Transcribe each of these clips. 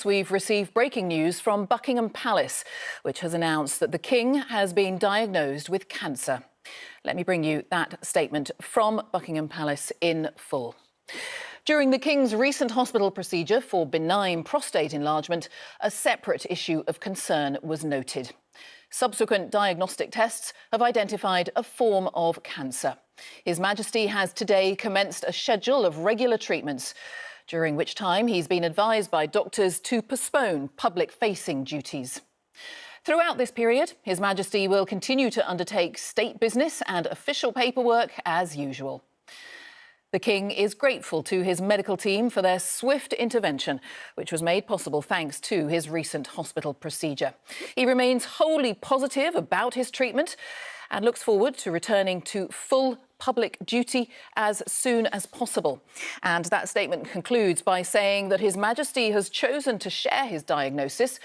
we've received breaking news from Buckingham Palace, which has announced that the King has been diagnosed with cancer. Let me bring you that statement from Buckingham Palace in full. During the King's recent hospital procedure for benign prostate enlargement, a separate issue of concern was noted. Subsequent diagnostic tests have identified a form of cancer. His Majesty has today commenced a schedule of regular treatments, during which time he's been advised by doctors to postpone public-facing duties. Throughout this period, His Majesty will continue to undertake state business and official paperwork as usual. The King is grateful to his medical team for their swift intervention, which was made possible thanks to his recent hospital procedure. He remains wholly positive about his treatment and looks forward to returning to full public duty as soon as possible. And that statement concludes by saying that His Majesty has chosen to share his diagnosis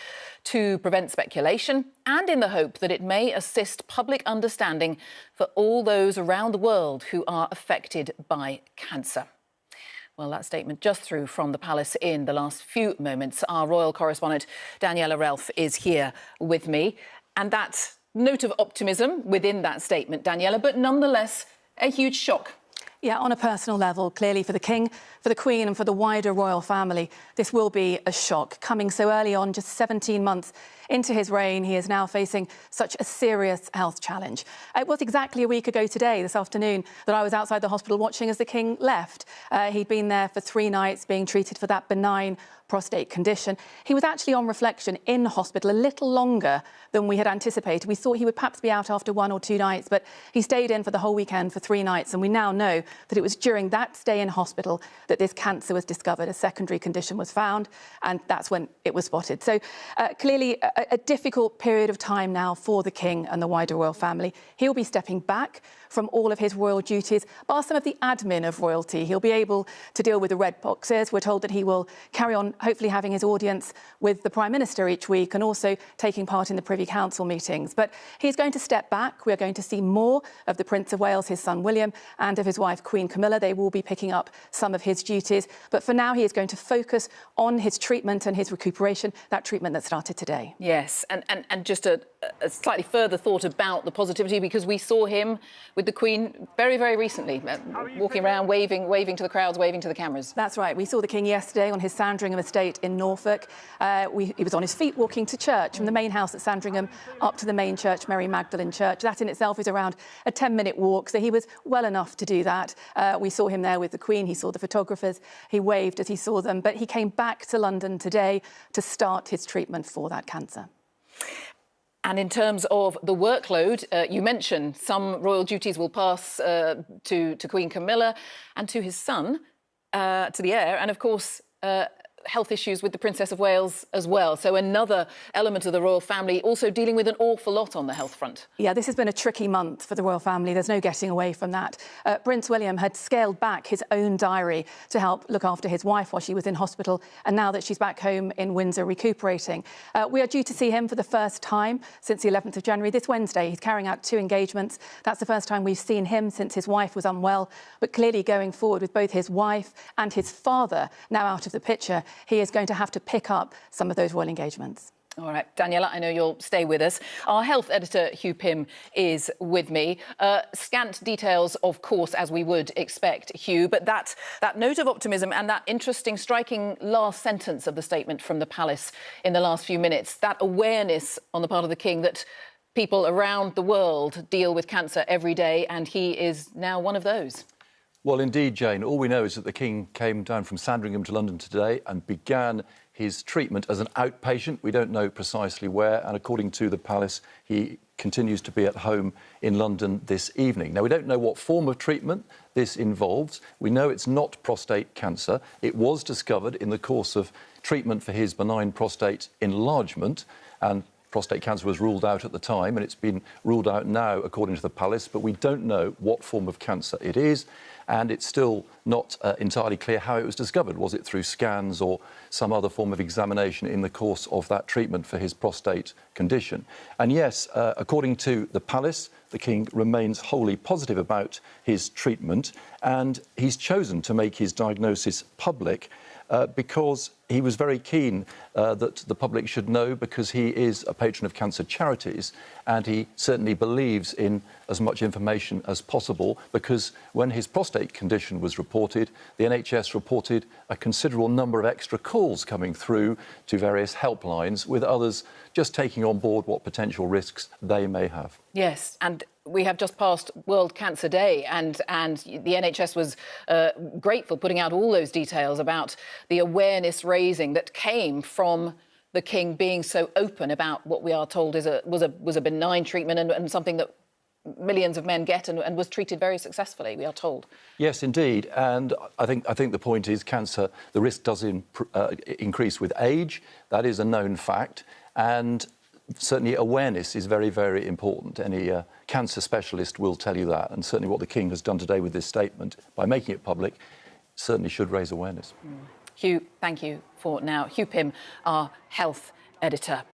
to prevent speculation and in the hope that it may assist public understanding for all those around the world who are affected by cancer. Well, that statement just through from the palace in the last few moments. Our royal correspondent, Daniela Relf, is here with me. And that note of optimism within that statement, Daniela, but nonetheless, a huge shock. Yeah, on a personal level, clearly for the King, for the Queen and for the wider royal family, this will be a shock. Coming so early on, just 17 months into his reign, he is now facing such a serious health challenge. It was exactly a week ago today, this afternoon, that I was outside the hospital watching as the King left. He'd been there for 3 nights being treated for that benign prostate condition. He was actually on reflection in hospital a little longer than we had anticipated. We thought he would perhaps be out after 1 or 2 nights, but he stayed in for the whole weekend for 3 nights. And we now know that it was during that stay in hospital that this cancer was discovered. A secondary condition was found, and that's when it was spotted. So clearly a difficult period of time now for the King and the wider royal family. He'll be stepping back from all of his royal duties, bar some of the admin of royalty. He'll be able to deal with the red boxes. We're told that he will carry on hopefully having his audience with the Prime Minister each week and also taking part in the Privy Council meetings. But he's going to step back. We're going to see more of the Prince of Wales, his son William, and of his wife Queen Camilla. They will be picking up some of his duties. But for now, he is going to focus on his treatment and his recuperation, that treatment that started today. Yes, and just a slightly further thought about the positivity, because we saw him with the Queen very, very recently, walking around, waving to the crowds, waving to the cameras. That's right. We saw the King yesterday on his Sandringham estate in Norfolk. He was on his feet walking to church from the main house at Sandringham up to the main church, Mary Magdalene Church. That in itself is around a 10-minute walk, so he was well enough to do that. We saw him there with the Queen. He saw the photographers. He waved as he saw them, but he came back to London today to start his treatment for that cancer. And in terms of the workload, you mentioned some royal duties will pass to Queen Camilla and to his son, to the heir, and of course health issues with the Princess of Wales as well. So another element of the royal family also dealing with an awful lot on the health front. Yeah, this has been a tricky month for the royal family. There's no getting away from that. Prince William had scaled back his own diary to help look after his wife while she was in hospital. And now that she's back home in Windsor recuperating, we are due to see him for the first time since the 11th of January. This Wednesday, he's carrying out 2 engagements. That's the first time we've seen him since his wife was unwell. But clearly going forward with both his wife and his father now out of the picture, he is going to have to pick up some of those royal engagements. All right, Daniela, I know you'll stay with us. Our health editor, Hugh Pym, is with me. Scant details, of course, as we would expect, Hugh, but that note of optimism and that interesting, striking last sentence of the statement from the palace in the last few minutes, that awareness on the part of the King that people around the world deal with cancer every day, and he is now one of those. Well, indeed, Jane. All we know is that the King came down from Sandringham to London today and began his treatment as an outpatient. We don't know precisely where, and according to the palace, he continues to be at home in London this evening. Now, we don't know what form of treatment this involves. We know it's not prostate cancer. It was discovered in the course of treatment for his benign prostate enlargement, and prostate cancer was ruled out at the time, and it's been ruled out now, according to the palace, but we don't know what form of cancer it is, and it's still not entirely clear how it was discovered. Was it through scans or some other form of examination in the course of that treatment for his prostate condition? And yes, according to the palace, the King remains wholly positive about his treatment, and he's chosen to make his diagnosis public because he was very keen that the public should know, because he is a patron of cancer charities, and he certainly believes in as much information as possible, because when his prostate condition was reported, the NHS reported a considerable number of extra calls coming through to various helplines, with others just taking on board what potential risks they may have. Yes, and we have just passed World Cancer Day, and the NHS was grateful, putting out all those details about the awareness raising that came from the King being so open about what we are told was a benign treatment and something that millions of men get and was treated very successfully, we are told. Yes, indeed. And I think the point is cancer, the risk does increase with age. That is a known fact. And certainly awareness is very, very important. Any cancer specialist will tell you that. And certainly what the King has done today with this statement, by making it public, certainly should raise awareness. Hugh, thank you for now. Hugh Pym, our health editor.